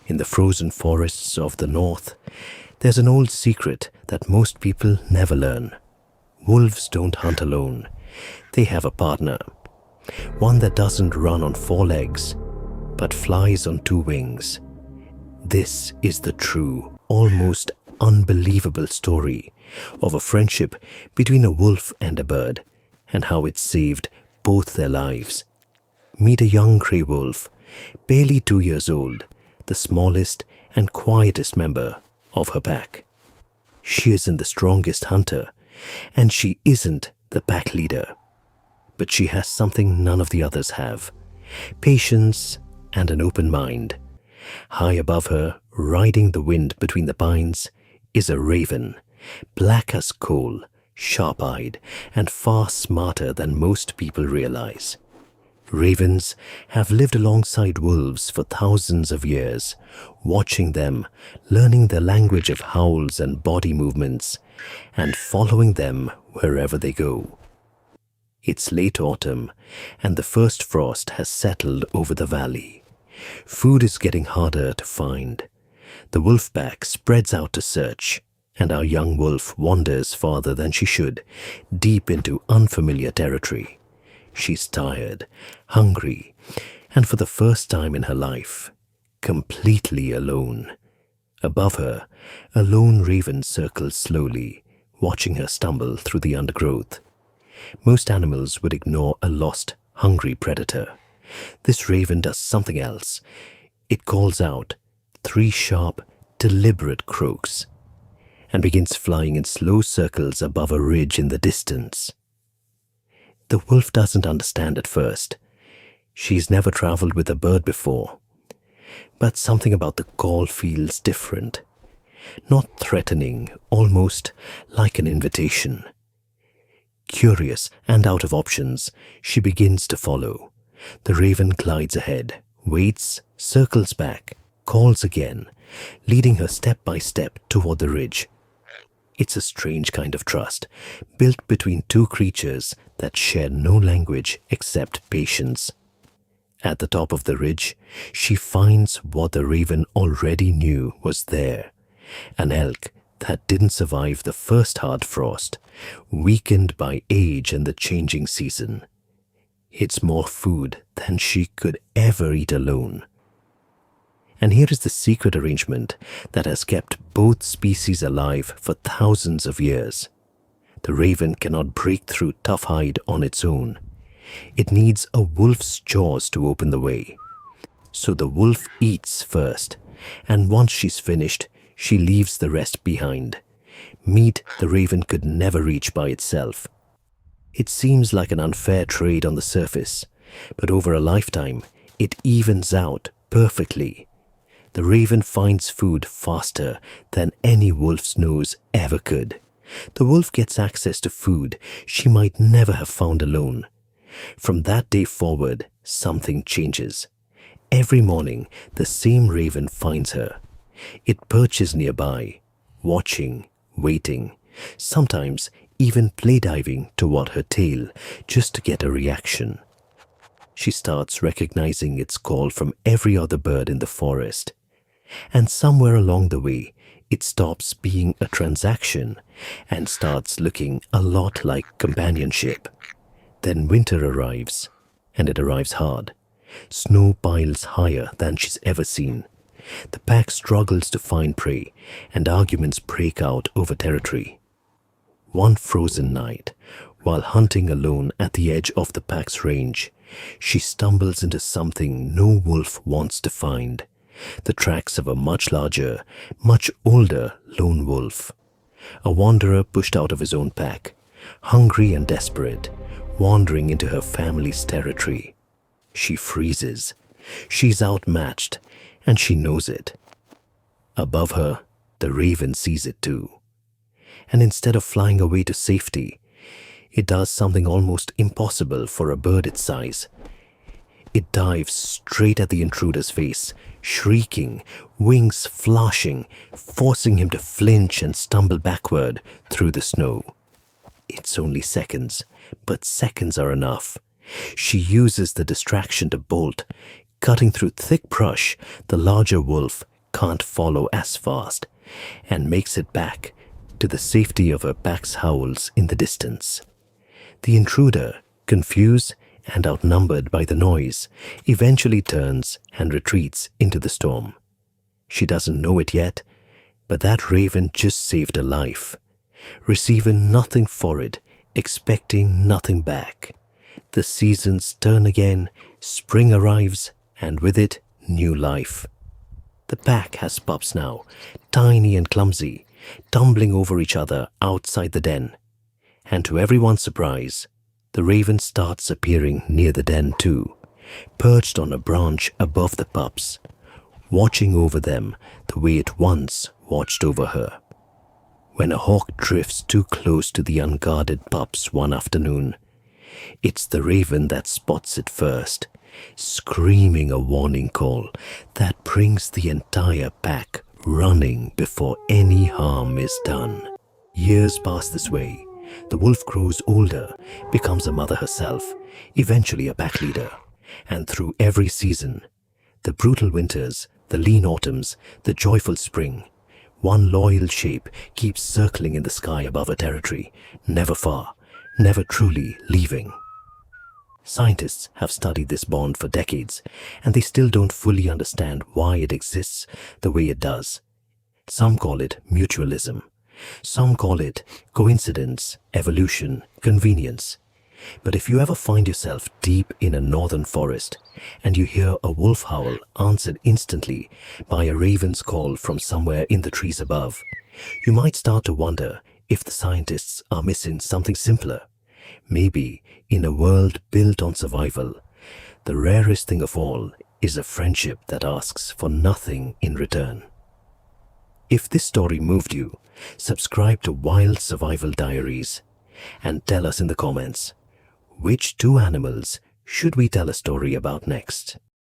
In the frozen forests of the north, there's an old secret that most people never learn. Wolves don't hunt alone. They have a partner. One that doesn't run on four legs, but flies on two wings. This is the true, almost unbelievable story of a friendship between a wolf and a bird, and how it saved both their lives. Meet a young grey wolf, barely 2 years old, the smallest and quietest member of her pack. She isn't the strongest hunter, and she isn't the pack leader. But she has something none of the others have: patience and an open mind. High above her, riding the wind between the pines, is a raven, black as coal, sharp-eyed, and far smarter than most people realize. Ravens have lived alongside wolves for thousands of years, watching them, learning the language of howls and body movements, and following them wherever they go. It's late autumn, and the first frost has settled over the valley. Food is getting harder to find. The wolf pack spreads out to search, and our young wolf wanders farther than she should, deep into unfamiliar territory. She's tired, hungry, and for the first time in her life, completely alone. Above her, a lone raven circles slowly, watching her stumble through the undergrowth. Most animals would ignore a lost, hungry predator. This raven does something else. It calls out 3 sharp, deliberate croaks, and begins flying in slow circles above a ridge in the distance. The wolf doesn't understand at first. She's never traveled with a bird before. But something about the call feels different. Not threatening, almost like an invitation. Curious and out of options, she begins to follow. The raven glides ahead, waits, circles back, calls again, leading her step by step toward the ridge. It's a strange kind of trust, built between two creatures that share no language except patience. At the top of the ridge, she finds what the raven already knew was there: an elk that didn't survive the first hard frost, weakened by age and the changing season. It's more food than she could ever eat alone. And here is the secret arrangement that has kept both species alive for thousands of years. The raven cannot break through tough hide on its own. It needs a wolf's jaws to open the way. So the wolf eats first, and once she's finished, she leaves the rest behind. Meat the raven could never reach by itself. It seems like an unfair trade on the surface, but over a lifetime, it evens out perfectly. The raven finds food faster than any wolf's nose ever could. The wolf gets access to food she might never have found alone. From that day forward, something changes. Every morning, the same raven finds her. It perches nearby, watching, waiting, sometimes even play-diving toward her tail just to get a reaction. She starts recognizing its call from every other bird in the forest. And somewhere along the way, it stops being a transaction and starts looking a lot like companionship. Then winter arrives, and it arrives hard. Snow piles higher than she's ever seen. The pack struggles to find prey, and arguments break out over territory. One frozen night, while hunting alone at the edge of the pack's range, she stumbles into something no wolf wants to find: the tracks of a much larger, much older lone wolf. A wanderer pushed out of his own pack, hungry and desperate, wandering into her family's territory. She freezes. She's outmatched, and she knows it. Above her, the raven sees it too. And instead of flying away to safety, it does something almost impossible for a bird its size. It dives straight at the intruder's face, shrieking, wings flashing, forcing him to flinch and stumble backward through the snow. It's only seconds, but seconds are enough. She uses the distraction to bolt. Cutting through thick brush, the larger wolf can't follow as fast and makes it back to the safety of her pack's howls in the distance. The intruder, confused and outnumbered by the noise, eventually turns and retreats into the storm. She doesn't know it yet, but that raven just saved her life, receiving nothing for it, expecting nothing back. The seasons turn again, spring arrives, and with it, new life. The pack has pups now, tiny and clumsy, tumbling over each other outside the den. And to everyone's surprise, the raven starts appearing near the den too, perched on a branch above the pups, watching over them the way it once watched over her. When a hawk drifts too close to the unguarded pups one afternoon, it's the raven that spots it first, screaming a warning call that brings the entire pack running before any harm is done. Years pass this way. The wolf grows older, becomes a mother herself, eventually a pack leader. And through every season, the brutal winters, the lean autumns, the joyful spring, one loyal shape keeps circling in the sky above her territory, never far, never truly leaving. Scientists have studied this bond for decades, and they still don't fully understand why it exists the way it does. Some call it mutualism. Some call it coincidence, evolution, convenience. But if you ever find yourself deep in a northern forest and you hear a wolf howl answered instantly by a raven's call from somewhere in the trees above, you might start to wonder if the scientists are missing something simpler. Maybe in a world built on survival, the rarest thing of all is a friendship that asks for nothing in return. If this story moved you, subscribe to Wild Survival Diaries and tell us in the comments, which two animals should we tell a story about next?